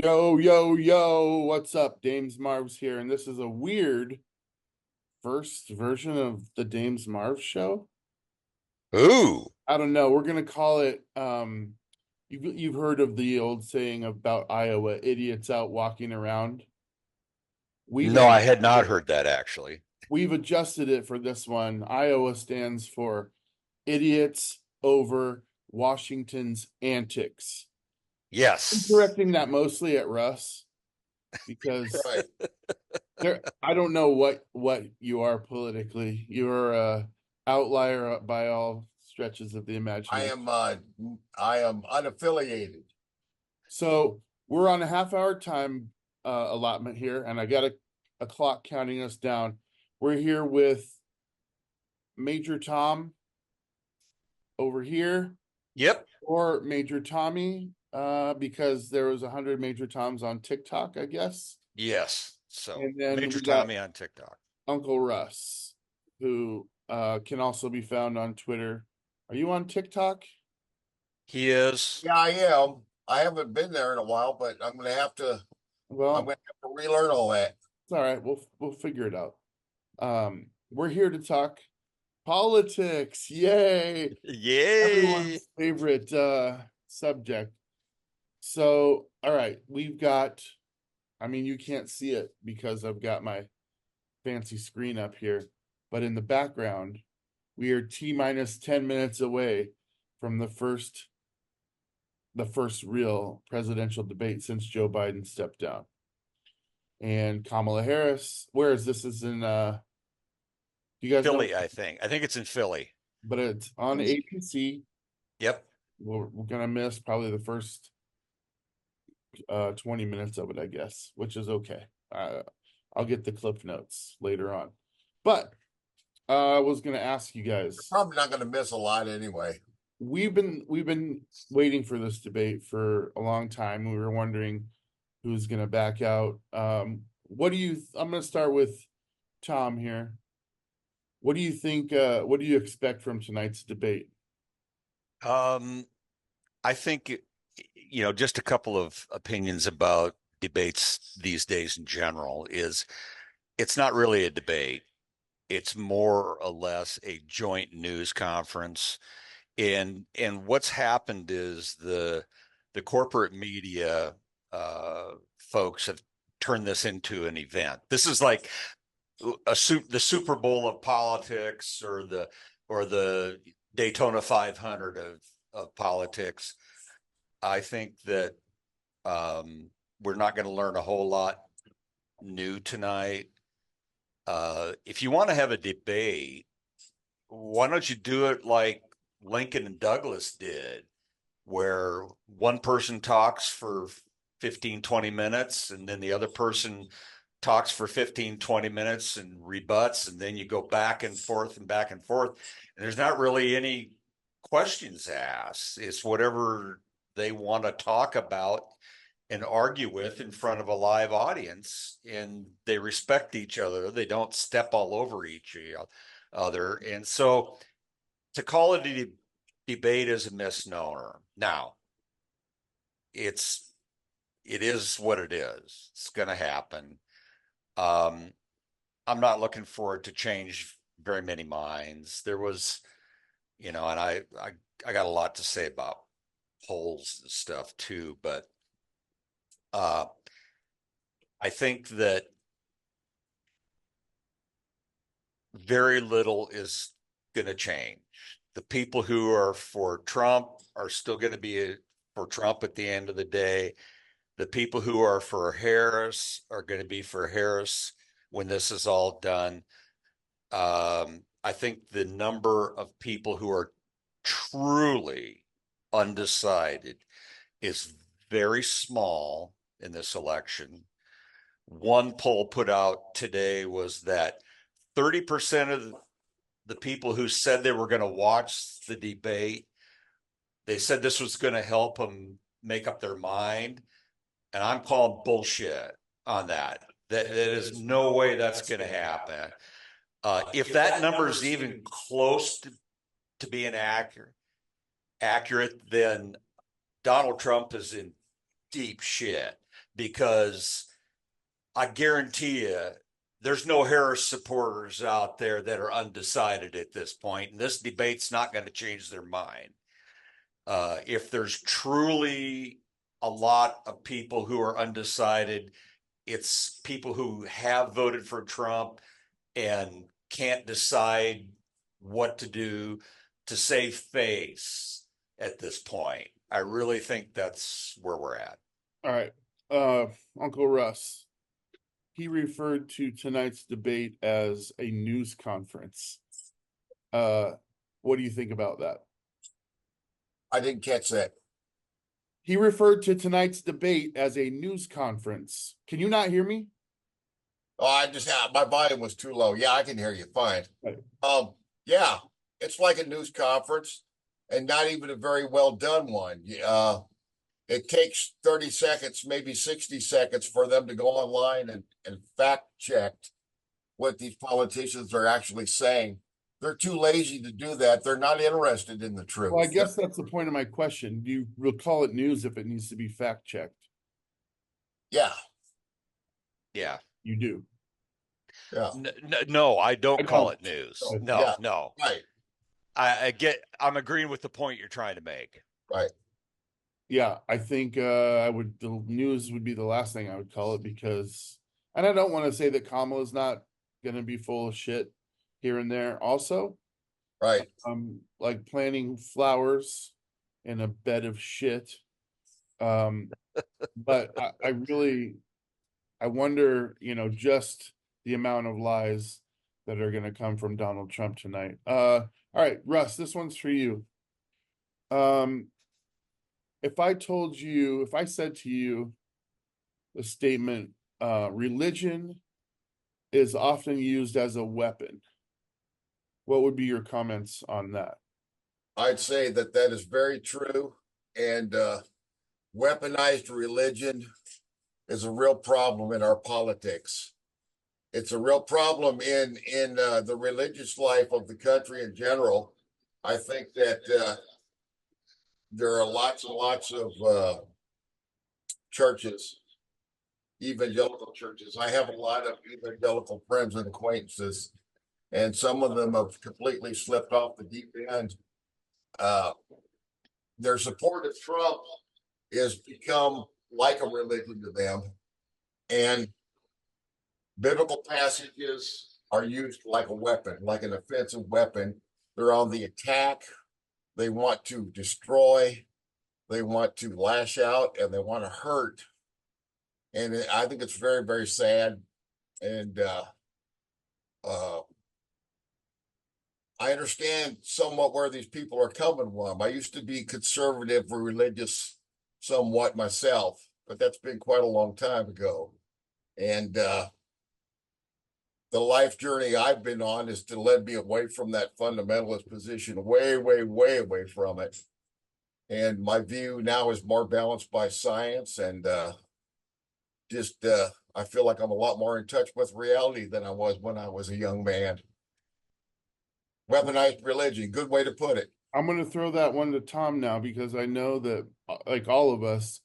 Yo, yo, yo, what's up? Dames Marvs here, and this is a weird first version of the Dames Marvs show. Ooh, I don't know. We're gonna call it you've heard of the old saying about Iowa, idiots out walking around. We've no, I had adjusted not it. heard that actually. We've adjusted it for this one. Iowa stands for idiots over Washington's antics. I'm Yes. directing that mostly at Russ because Right. I don't know what you are politically. You're a outlier by all stretches of the I imagination. am uh I am unaffiliated. So we're on a half hour time allotment here, and I got a clock counting us down. We're here with Major Tom over here, Yep. or Major Tommy, because there was 100 Major Toms on TikTok, I guess. Yes. So And then Major we got Tommy on TikTok. Uncle Russ, who can also be found on Twitter. Are you on TikTok? He is. Yeah, I am. I haven't been there in a while, but I'm Well, gonna have to relearn all that. it's all right. We'll figure it out. We're here to talk politics. Yay! Yay. Everyone's favorite subject. So, all right, we've got. I mean, you can't see it because I've got my fancy screen up here, but in the background, we are T minus 10 minutes away from the first real presidential debate since Joe Biden stepped down. And Kamala Harris, where is this? Is in you guys know, Philly, I think. I think it's in Philly. but it's on ABC. Yep. We're gonna miss probably the first 20 minutes of it, I guess, which is okay. I'll get the clip notes later on. But I was gonna ask you guys, Probably not gonna miss a lot anyway. we've been waiting for this debate for a long time. We were wondering who's going to back out. What do you? I'm going to start with Tom here. What do you think? What do you expect from tonight's debate? Um, I think just a couple of opinions about debates these days in general is it's not really a debate. It's more or less a joint news conference. And what's happened is the corporate media folks have turned this into an event. This is like the Super Bowl of politics, or the Daytona 500 of politics. I think that we're not going to learn a whole lot new tonight. If you want to have a debate, why don't you do it like Lincoln and Douglas did, where one person talks for 15, 20 minutes, and then the other person talks for 15, 20 minutes and rebuts, and then you go back and forth and back and forth. And there's not really any questions asked. It's whatever they want to talk about and argue with in front of a live audience, and they respect each other. They don't step all over each other. And so to call it a debate is a misnomer. Now, it is what it is. It's going to happen. Um, I'm not looking for it to change very many minds. There was, and I got a lot to say about polls and stuff too, but uh, I think that very little is going to change. The people who are for Trump are still going to be for Trump at the end of the day. The people who are for Harris are going to be for Harris when this is all done. I think the number of people who are truly undecided is very small in this election. One poll put out today was that 30% of the people who said they were going to watch the debate, they said this was going to help them make up their mind. And I'm calling bullshit on that. There is no way that's going to happen. If that number is even close to being accurate, then Donald Trump is in deep shit because I guarantee you there's no Harris supporters out there that are undecided at this point, and this debate's not going to change their mind. If there's truly a lot of people who are undecided, it's people who have voted for Trump and can't decide what to do to save face at this point. I really think that's where we're at. All right. Uncle Russ, he referred to tonight's debate as a news conference. What do you think about that? I didn't catch that. He referred to tonight's debate as a news conference. Can you not hear me? Oh, my volume was too low. Yeah, I can hear you fine. Right. Yeah, it's like a news conference, and not even a very well done one. It takes 30 seconds, maybe 60 seconds for them to go online and fact check what these politicians are actually saying. They're too lazy to do that. They're not interested in the truth. Well, I guess that's the point of my question. You will call it news if it needs to be fact checked. Yeah. Yeah. You do. Yeah. No, I don't call it don't. news. Oh, No, yeah. no. Right. I'm agreeing with the point you're trying to make. Right. Yeah, I think the news would be the last thing I would call it because, and I don't want to say that Kamala's not gonna be full of shit here and there also. Right. Like planting flowers in a bed of shit. But I wonder, just the amount of lies that are gonna come from Donald Trump tonight. All right, Russ, this one's for you. If I said to you the statement, religion is often used as a weapon, what would be your comments on that? I'd say that is very true. And weaponized religion is a real problem in our politics. It's a real problem in the religious life of the country in general. I think that there are lots and lots of churches, evangelical churches. I have a lot of evangelical friends and acquaintances, and some of them have completely slipped off the deep end. Their support of Trump has become like a religion to them, and biblical passages are used like a weapon, like an offensive weapon. They're on the attack. They want to destroy. They want to lash out, and they want to hurt. And I think it's very, very sad. And I understand somewhat where these people are coming from. I used to be conservative or religious somewhat myself, but that's been quite a long time ago. And the life journey I've been on is to lead me away from that fundamentalist position, way, way, way away from it. And my view now is more balanced by science, and I feel like I'm a lot more in touch with reality than I was when I was a young man. Weaponized religion, good way to put it. I'm going to throw that one to Tom now because I know that, like all of us,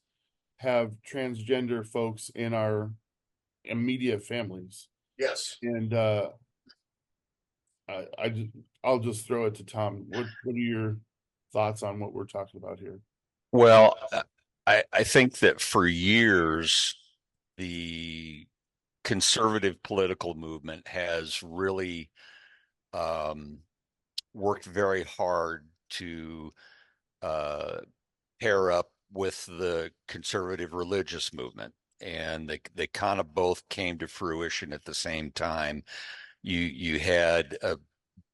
have transgender folks in our immediate families. Yes. And I'll just throw it to Tom. What are your thoughts on what we're talking about here? Well, I think that for years, the conservative political movement has really worked very hard to pair up with the conservative religious movement. And they kind of both came to fruition at the same time. You had a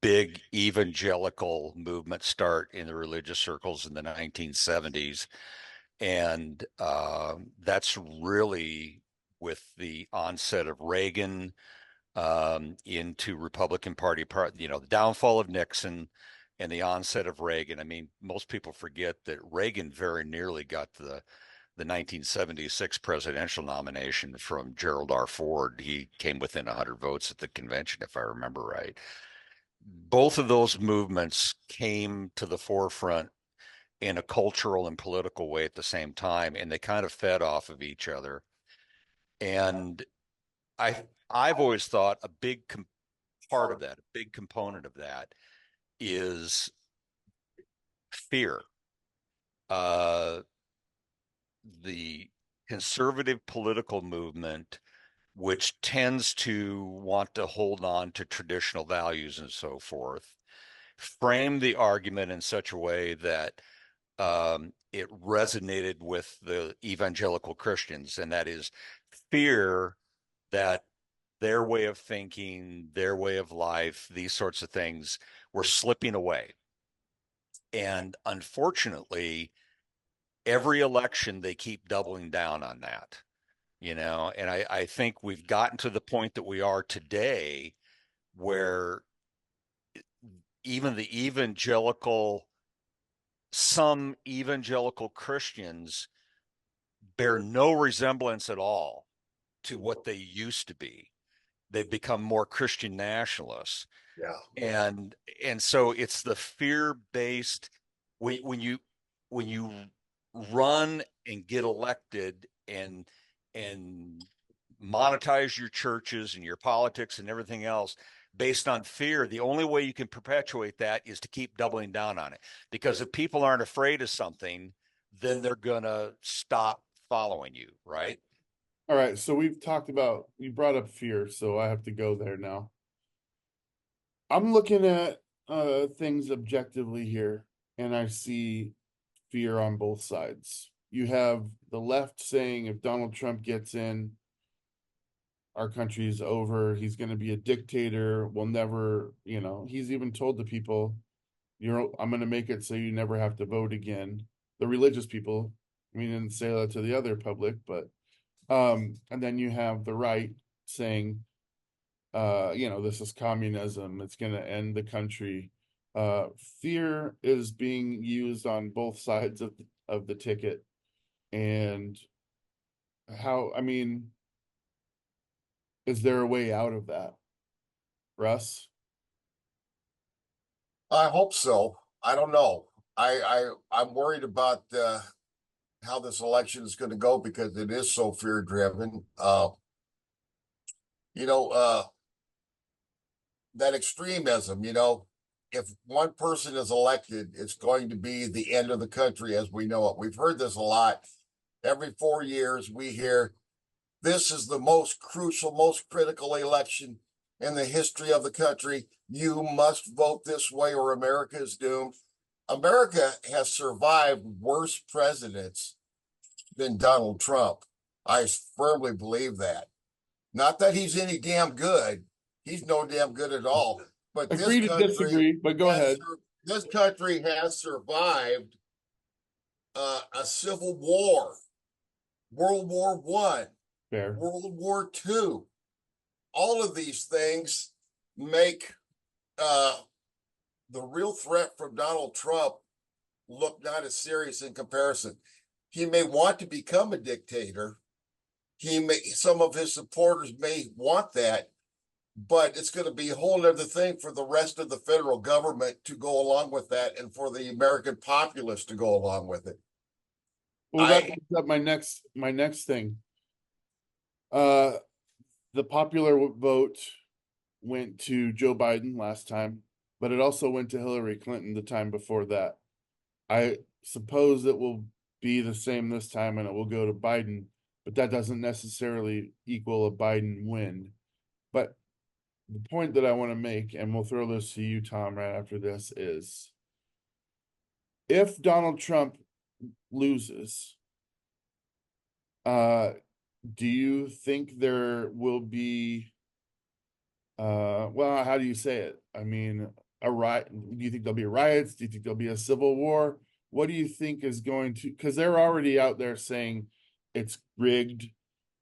big evangelical movement start in the religious circles in the 1970s. And that's really with the onset of Reagan into Republican Party, the downfall of Nixon and the onset of Reagan. I mean, most people forget that Reagan very nearly got the 1976 presidential nomination from Gerald R. Ford. He came within 100 votes at the convention, if I remember right. Both of those movements came to the forefront in a cultural and political way at the same time, and they kind of fed off of each other. And I've always thought a big part of that, a big component of that is fear. Uh, the conservative political movement, which tends to want to hold on to traditional values and so forth, frame the argument in such a way that it resonated with the evangelical Christians, and that is fear that their way of thinking, their way of life, these sorts of things were slipping away. And unfortunately, every election they keep doubling down on that, and I think we've gotten to the point that we are today where even some evangelical Christians bear no resemblance at all to what they used to be. They've become more Christian nationalists. Yeah. And so it's the fear-based when you run and get elected and monetize your churches and your politics and everything else based on fear, the only way you can perpetuate that is to keep doubling down on it. Because if people aren't afraid of something, then they're gonna stop following you, right? All right, so we've talked about, you brought up fear, so I have to go there now. I'm looking at things objectively here, and I see fear on both sides. You have the left saying if Donald Trump gets in, our country is over. He's going to be a dictator. We'll never, he's even told the people, I'm going to make it so you never have to vote again. The religious people, I mean, didn't say that to the other public, but, and then you have the right saying, this is communism. It's going to end the country. Fear is being used on both sides of the ticket. And I mean, is there a way out of that? Russ? I hope so. I don't know. I'm worried about how this election is going to go because it is so fear driven. You know, that extremism. If one person is elected, it's going to be the end of the country as we know it. We've heard this a lot. Every 4 years, we hear this is the most crucial, most critical election in the history of the country. You must vote this way or America is doomed. America has survived worse presidents than Donald Trump. I firmly believe that. Not that he's any damn good. He's no damn good at all. But Agree to disagree, but go ahead. this country has survived a civil war, World War One, Fair. World War Two. All of these things make the real threat from Donald Trump look not as serious in comparison. He may want to become a dictator. Some of his supporters may want that, but it's going to be a whole other thing for the rest of the federal government to go along with that and for the American populace to go along with it. Well, that brings up my next thing. The popular vote went to Joe Biden last time, but it also went to Hillary Clinton the time before that. I suppose it will be the same this time and it will go to Biden, but that doesn't necessarily equal a Biden win. But the point that I want to make, and we'll throw this to you, Tom, right after this, is if Donald Trump loses, do you think there will be well, how do you say it? I mean, a riot. Do you think there'll be riots? Do you think there'll be a civil war? What do you think is going to, because they're already out there saying it's rigged,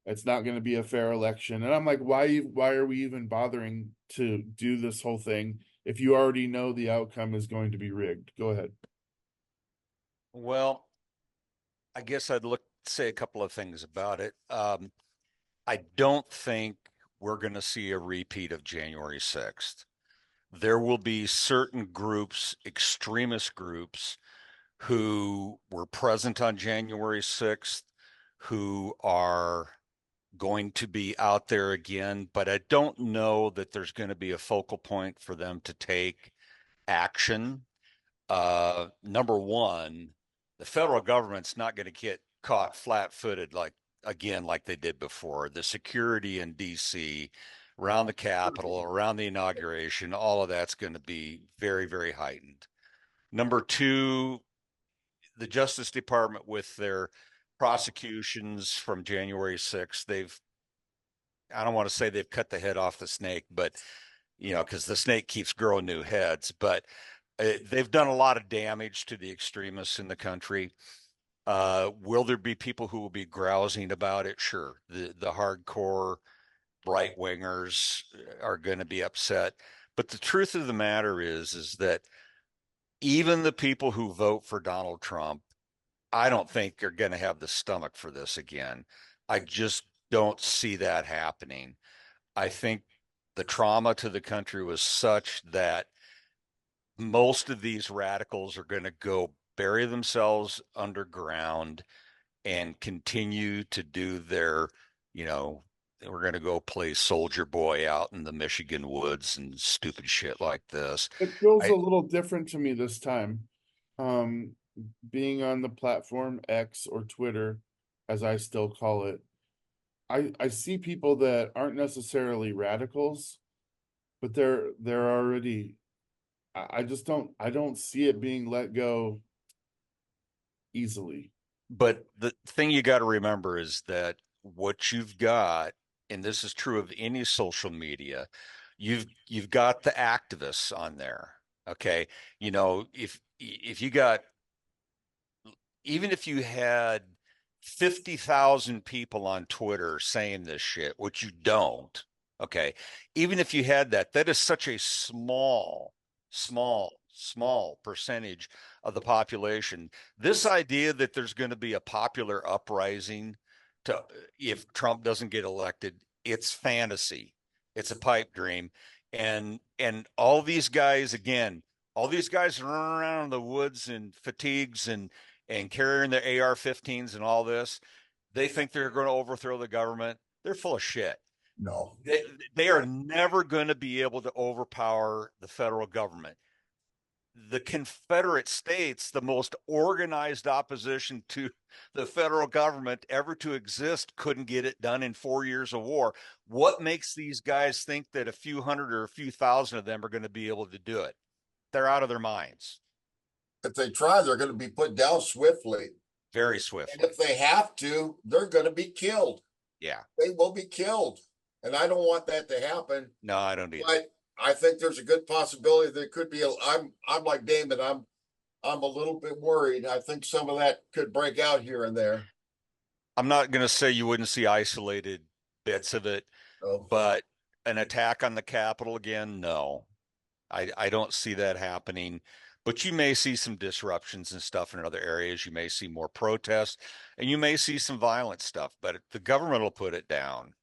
it's not going to be a fair election. And I'm like, why are we even bothering to do this whole thing if you already know the outcome is going to be rigged? Go ahead. Well, I guess I'd say a couple of things about it. I don't think we're going to see a repeat of January 6th. There will be certain groups, extremist groups, who were present on January 6th, who are going to be out there again, but I don't know that there's going to be a focal point for them to take action. Number one, the federal government's not going to get caught flat-footed like they did before. The security in DC, around the Capitol, around the inauguration, all of that's going to be very, very heightened. Number two, the Justice Department with their prosecutions from January 6th, I don't want to say they've cut the head off the snake, but because the snake keeps growing new heads, but they've done a lot of damage to the extremists in the country. Will there be people who will be grousing about it? Sure. The hardcore right wingers are going to be upset. But the truth of the matter is that even the people who vote for Donald Trump, I don't think are going to have the stomach for this again. I just don't see that happening. I think the trauma to the country was such that most of these radicals are going to go bury themselves underground and continue to do their, you know, we're going to go play soldier boy out in the Michigan woods and stupid shit like this. It feels I, a little different to me this time. Um, being on the platform X or Twitter, as I still call it, I see people that aren't necessarily radicals, but they're already. I just don't see it being let go easily. but the thing you got to remember is that what you've got, and this is true of any social media, you've got the activists on there. Okay, if you got, even if you had 50,000 people on Twitter saying this shit, which you don't, okay, even if you had that, that is such a small percentage of the population. This idea that there's going to be a popular uprising to if Trump doesn't get elected, it's fantasy. It's a pipe dream. And all these guys, again, all these guys running around in the woods in fatigues and carrying their AR-15s and all this, they think they're going to overthrow the government. They're full of shit. No. They are never going to be able to overpower the federal government. The Confederate States, the most organized opposition to the federal government ever to exist, couldn't get it done in 4 years of war. What makes these guys think that a few hundred or a few thousand of them are going to be able to do it? They're out of their minds. If they try, they're going to be put down swiftly. Very And swiftly. if they have to, they're going to be killed. Yeah. They will be killed. And I don't want that to happen. No, I don't either. But I think there's a good possibility there could be I'm like Damon, I'm a little bit worried. I think some of that could break out here and there. I'm not going to say you wouldn't see isolated bits of it, So, but an attack on the Capitol again, no. I don't see that happening. But you may see some disruptions and stuff in other areas. You may see more protests and you may see some violent stuff, but the government will put it down.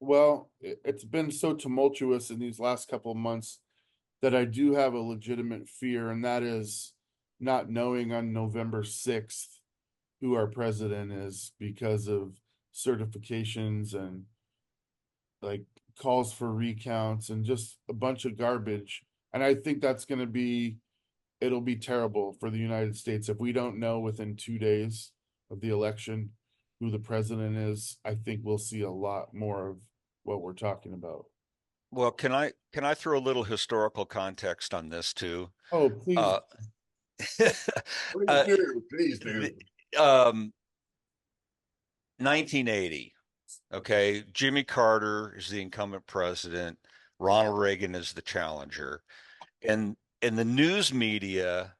Well, it's been so tumultuous in these last couple of months that I do have a legitimate fear, and that is not knowing on November 6th who our president is because of certifications and like calls for recounts and just a bunch of garbage. And I think that's going to be, it'll be terrible for the United States if we don't know within 2 days of the election who the president is. I think we'll see a lot more of what we're talking about. Well, can I throw a little historical context on this too? Oh, please. Uh, please do. Please do. 1980. Okay, Jimmy Carter is the incumbent president. Ronald Reagan is the challenger, and the news media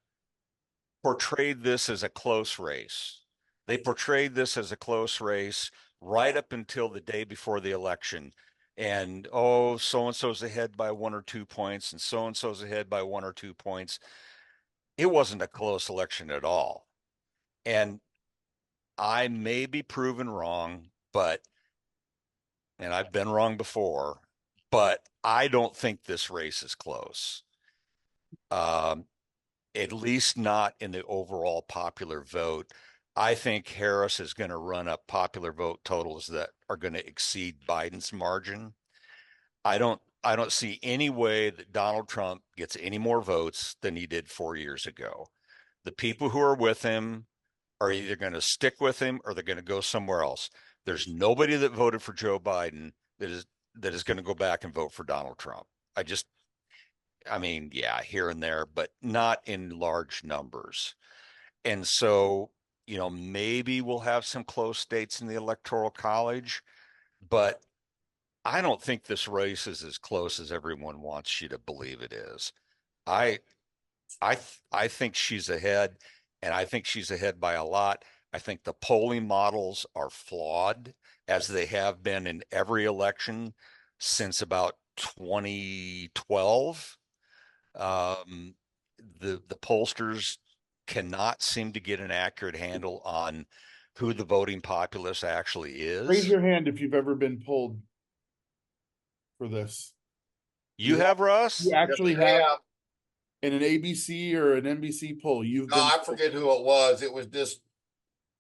portrayed this as a close race. They portrayed this as a close race right up until the day before the election. And oh, so and so's ahead by 1 or 2 points, and so so's ahead by 1 or 2 points. It wasn't a close election at all. And I may be proven wrong, and I've been wrong before, but I don't think this race is close. At least not in the overall popular vote. I think Harris is going to run up popular vote totals that are going to exceed Biden's margin. I don't see any way that Donald Trump gets any more votes than he did 4 years ago. The people who are with him are either going to stick with him or they're going to go somewhere else. There's nobody that voted for Joe Biden that is going to go back and vote for Donald Trump. I mean, yeah, here and there, but not in large numbers. And so, maybe we'll have some close states in the Electoral College, but I don't think this race is as close as everyone wants you to believe it is. I I think she's ahead, and I think she's ahead by a lot. I think the polling models are flawed, as they have been in every election since about 2012. Um, the pollsters cannot seem to get an accurate handle on who the voting populace actually Raise is. your hand if you've ever been polled for this. You have, You Russ? Yes, actually I have have. in an ABC or an NBC poll. You've No, been I forget who it was. It was this.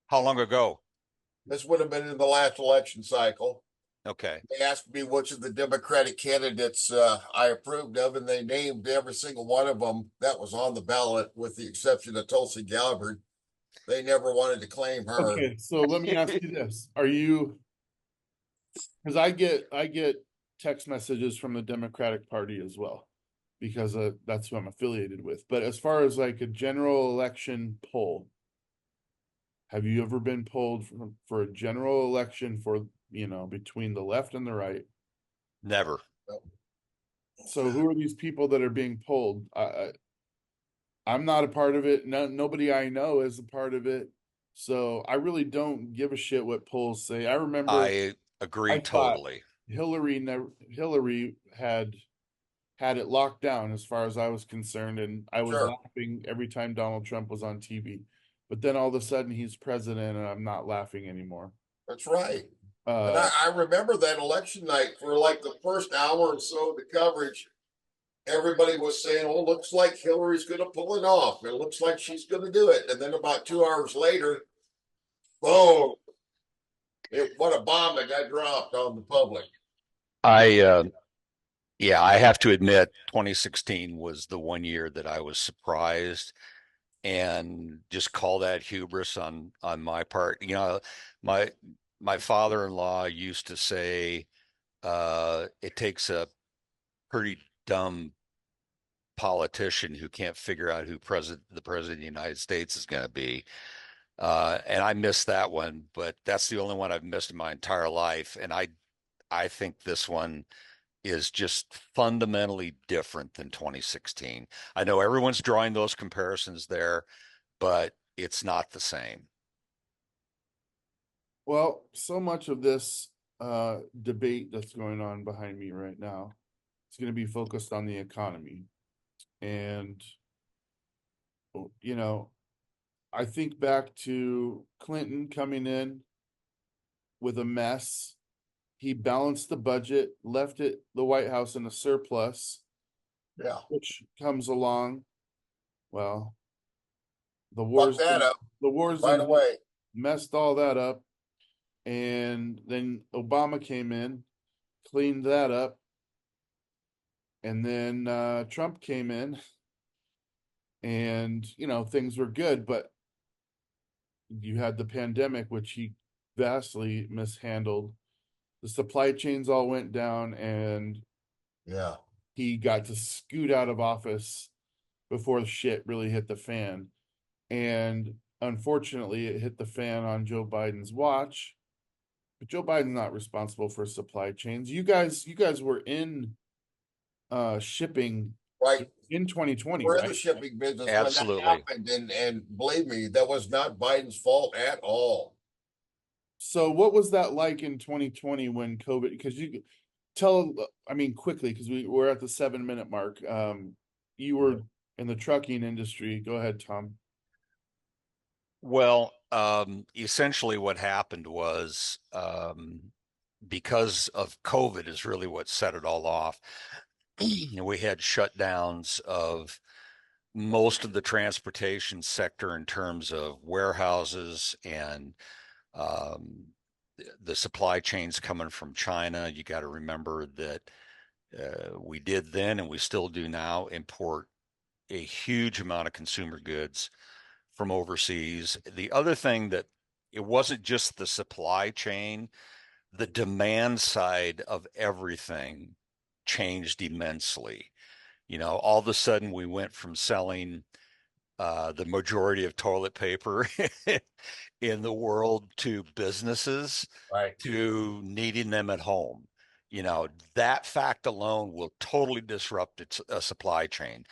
How long ago? This would have been in the last election cycle. Okay. They asked me which of the Democratic candidates I approved of, and they named every single one of them that was on the ballot, with the exception of Tulsi Gabbard. They never wanted to claim her. Okay, so let me ask you this. Are you, because I get text messages from the Democratic Party as well, because that's who I'm affiliated with. But as far as like a general election poll, have you ever been polled for a general election for, between the left and the right? Never. So who are these people that are being polled? I'm not a part of it. No, nobody I know is a part of it. So I really don't give a shit what polls say. I remember I agree I thought totally. Hillary had it locked down as far as I was concerned, and I was Sure, laughing every time Donald Trump was on TV. But then all of a sudden he's president, and I'm not laughing anymore. that's right. And Uh, I remember that election night for like the first hour or so of the coverage. Everybody was saying, "Oh, looks like Hillary's going to pull it off. It looks like she's going to do it." And then about 2 hours later, boom! What a bomb that got dropped on the public. I Yeah, I have to admit 2016 was the one year that I was surprised, and just call that hubris on my part. My my father-in-law used to say it takes a pretty dumb politician who can't figure out who the president of the United States is going to be. And I missed that one, but that's the only one I've missed in my entire life. And I think this one is just fundamentally different than 2016. I know everyone's drawing those comparisons there, but it's not the same. well, so much of this debate that's going on behind me right now is going to be focused on the economy. And you know, I think back to Clinton coming in with a mess. He balanced the budget, left the White House in a surplus, Yeah, which comes along. Well, the fuck wars, that up the wars right in away. messed all that up, and then Obama came in, cleaned that up, and then Trump came in, and things were good, but you had the pandemic, which he vastly mishandled. The supply chains all went down, and Yeah, he got to scoot out of office before the shit really hit the fan. And unfortunately, it hit the fan on Joe Biden's watch. But Joe Biden's not responsible for supply chains. You guys were in shipping right. in 2020, We're in the right? shipping business when that Absolutely. happened, and believe me, that was not Biden's fault at all. So what was that like in 2020 when COVID, because you tell, I mean, quickly, because we're at the 7 minute mark. You were in the trucking industry. Go ahead, Tom. Well, essentially what happened was, because of COVID is really what set it all off. We had shutdowns of most of the transportation sector in terms of warehouses and the supply chains coming from China. You got to remember that we did then, and we still do now, import a huge amount of consumer goods from overseas. The other thing that it wasn't just the supply chain, the demand side of everything changed immensely. All of a sudden we went from selling the majority of toilet paper in the world to businesses Right. to needing them at home. That fact alone will totally disrupt its a supply chain.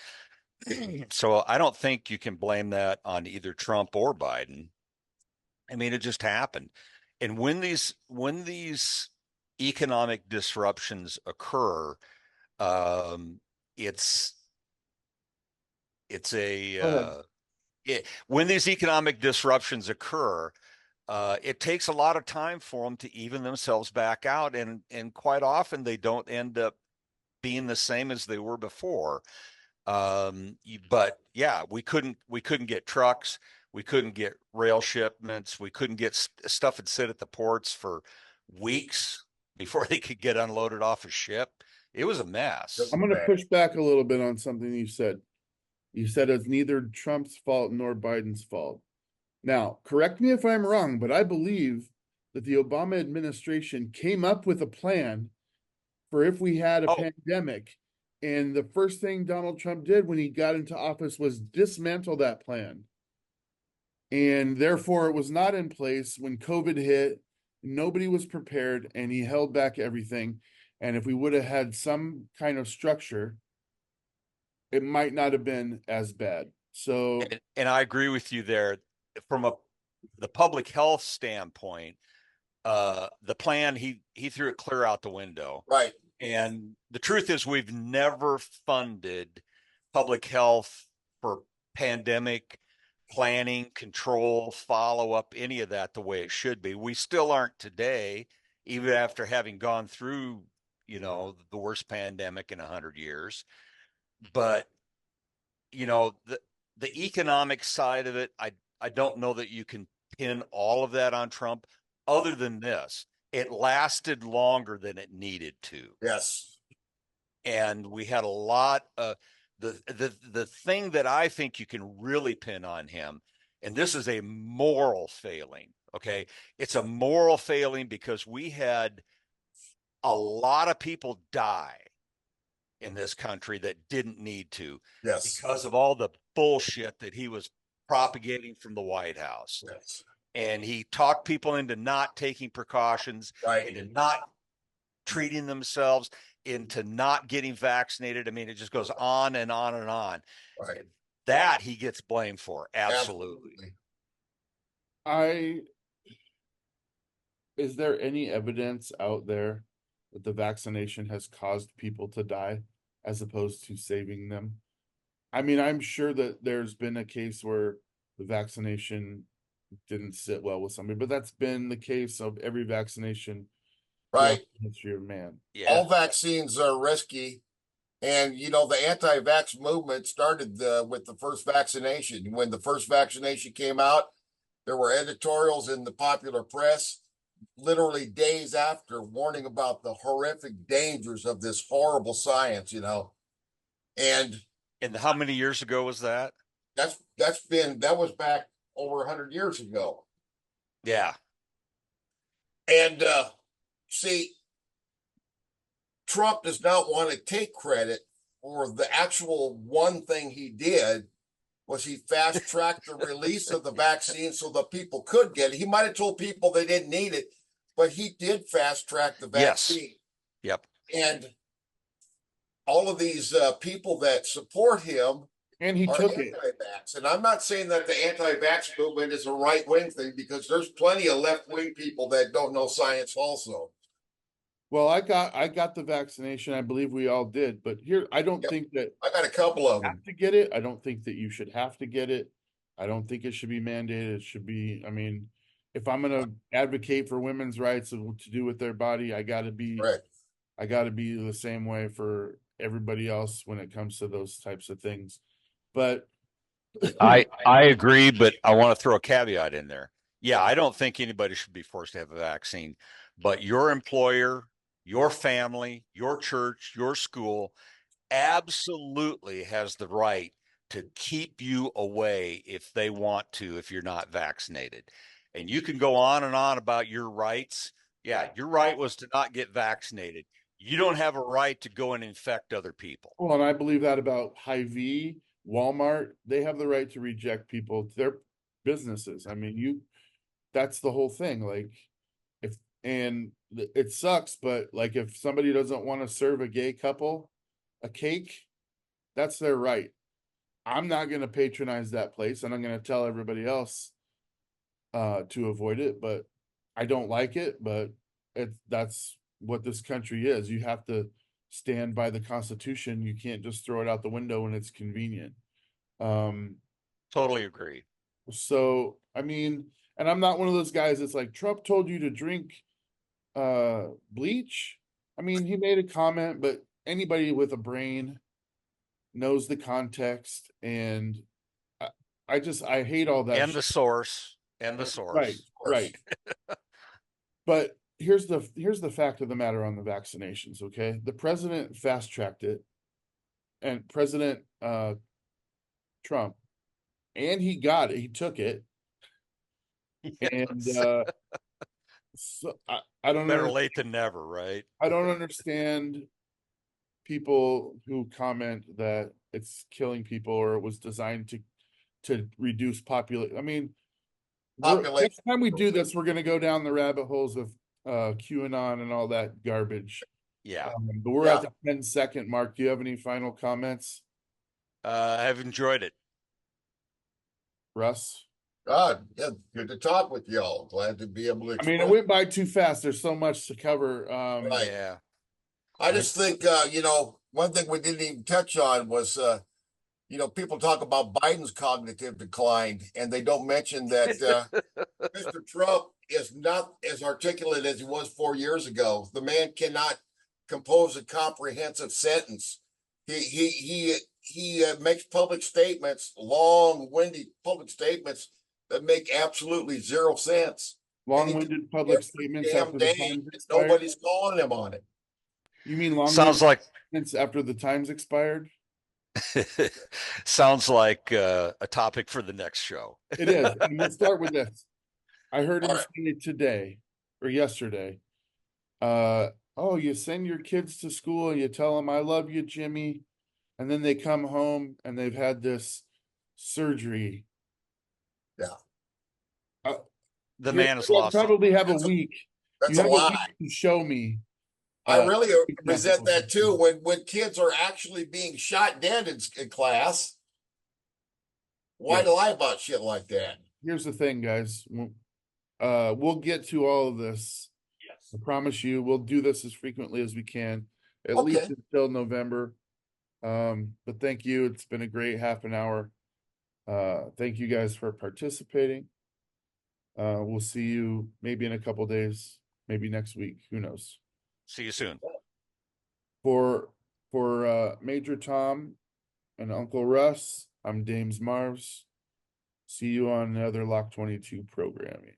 So I don't think you can blame that on either Trump or Biden. I mean, it just happened. And when these economic disruptions occur, um, it's it's a Go ahead. when these economic disruptions occur, it takes a lot of time for them to even themselves back out, and quite often they don't end up being the same as they were before. But yeah, we couldn't get trucks, we couldn't get rail shipments, we couldn't get stuff and sit at the ports for weeks before they could get unloaded off a ship. It was a mess. I'm going to push back a little bit on something you said. You said it's neither Trump's fault nor Biden's fault. Now, correct me if I'm wrong, but I believe that the Obama administration came up with a plan for if we had a Oh, pandemic. And the first thing Donald Trump did when he got into office was dismantle that plan. And therefore, it was not in place when COVID hit. Nobody was prepared, and he held back everything. And if we would have had some kind of structure, it might not have been as bad. So, and I agree with you there. From the public health standpoint, the plan he threw it clear out the window. Right. And the truth is, we've never funded public health for pandemic planning, control, follow up, any of that the way it should be. We still aren't today, even after having gone through, the worst pandemic in 100 years. But, the economic side of it, I don't know that you can pin all of that on Trump, other than this. It lasted longer than it needed to. Yes. And we had a lot of the thing that I think you can really pin on him, and this is a moral failing. Okay. It's a moral failing because we had a lot of people die in this country that didn't need to, Yes. because of all the bullshit that he was propagating from the White House. Yes. And he talked people into not taking precautions, Right. into not treating themselves, into not getting vaccinated. I mean, it just goes on and on and on. Right. That he gets blamed for. Absolutely. Is there any evidence out there that the vaccination has caused people to die as opposed to saving them? I mean, I'm sure that there's been a case where the vaccination didn't sit well with somebody, but that's been the case of every vaccination throughout Right. the history of man. Yeah. All vaccines are risky. And, the anti-vax movement started with the first vaccination. When the first vaccination came out, there were editorials in the popular press literally days after warning about the horrific dangers of this horrible science, And how many years ago was that? that was back over 100 years ago. Yeah. And see, Trump does not want to take credit for the actual one thing he did was he fast-tracked the release of the vaccine so that people could get it. He might have told people they didn't need it, but he did fast-track the vaccine. Yes. Yep. And all of these people that support him And he are took it. anti-vax. And I'm not saying that the anti-vax movement is a right-wing thing, because there's plenty of left-wing people that don't know science also. Well, I got the vaccination. I believe we all did, but here I don't Yep. think that I got a couple of you them. have to get it. I don't think that you should have to get it. I don't think it should be mandated. It should be, I mean, if I'm gonna advocate for women's rights to do with their body, I gotta be Correct. the same way for everybody else when it comes to those types of things. But I agree, but I want to throw a caveat in there. Yeah, I don't think anybody should be forced to have a vaccine, but your employer, your family, your church, your school absolutely has the right to keep you away if they want to, if you're not vaccinated. And you can go on and on about your rights. Yeah, your right was to not get vaccinated. You don't have a right to go and infect other people. Well, and I believe that about Hy-Vee, Walmart, they have the right to reject people. Their businesses. I mean, that's the whole thing. Like, if and it sucks, but like if somebody doesn't want to serve a gay couple a cake, that's their right. I'm not going to patronize that place, and I'm going to tell everybody else to avoid it. But I don't like it. But that's what this country is. You have to stand by the Constitution. You can't just throw it out the window when it's convenient. Um, Totally agree. so I mean, and I'm not one of those guys that's like Trump told you to drink bleach. I mean, he made a comment, but anybody with a brain knows the context, and I, I hate all that And shit. the source, and the Right, source. right. But here's the fact of the matter on the vaccinations, okay? The president fast tracked it, and President Trump, and he got it, he took it, and Yes. so I don't Better know. late than never, right? I don't understand people who comment that it's killing people or it was designed to reduce population. I mean, Population. next time we do this, we're gonna go down the rabbit holes of QAnon and all that garbage. Yeah. But we're Yeah. at the 10-second mark. Do you have any final comments, I've enjoyed it. Russ? God, yeah, good to talk with y'all. Glad to be able to I mean, it express. went by too fast. There's so much to cover. Right. Yeah. I just think, one thing we didn't even touch on was, people talk about Biden's cognitive decline, and they don't mention that Mr. Trump is not as articulate as he was 4 years ago. The man cannot compose a comprehensive sentence. He makes public statements, long-winded public statements that make absolutely zero sense. And he Long-winded public every statements damn after the day, times and expired. nobody's calling him on it. You mean long-winded Sounds like statements after the times expired? sounds like a topic for the next show. It is, and we'll start with this. I heard All him right. say today or yesterday. Oh, you send your kids to school and you tell them I love you, Jimmy, and then they come home and they've had this surgery. Yeah. The man has lost. Probably have a week. That's You a have a lie. week to show me. I really resent that too. When kids are actually being shot dead in class, why Yeah. to lie about shit like that? Here's the thing, guys. We'll get to all of this. Yes. I promise you, we'll do this as frequently as we can, at Okay. least until November. But thank you. It's been a great half an hour. Thank you guys for participating. We'll see you maybe in a couple days, maybe next week. Who knows? See you soon. For Major Tom and Uncle Russ, I'm Dames Marvs. See you on another Lock 22 programming.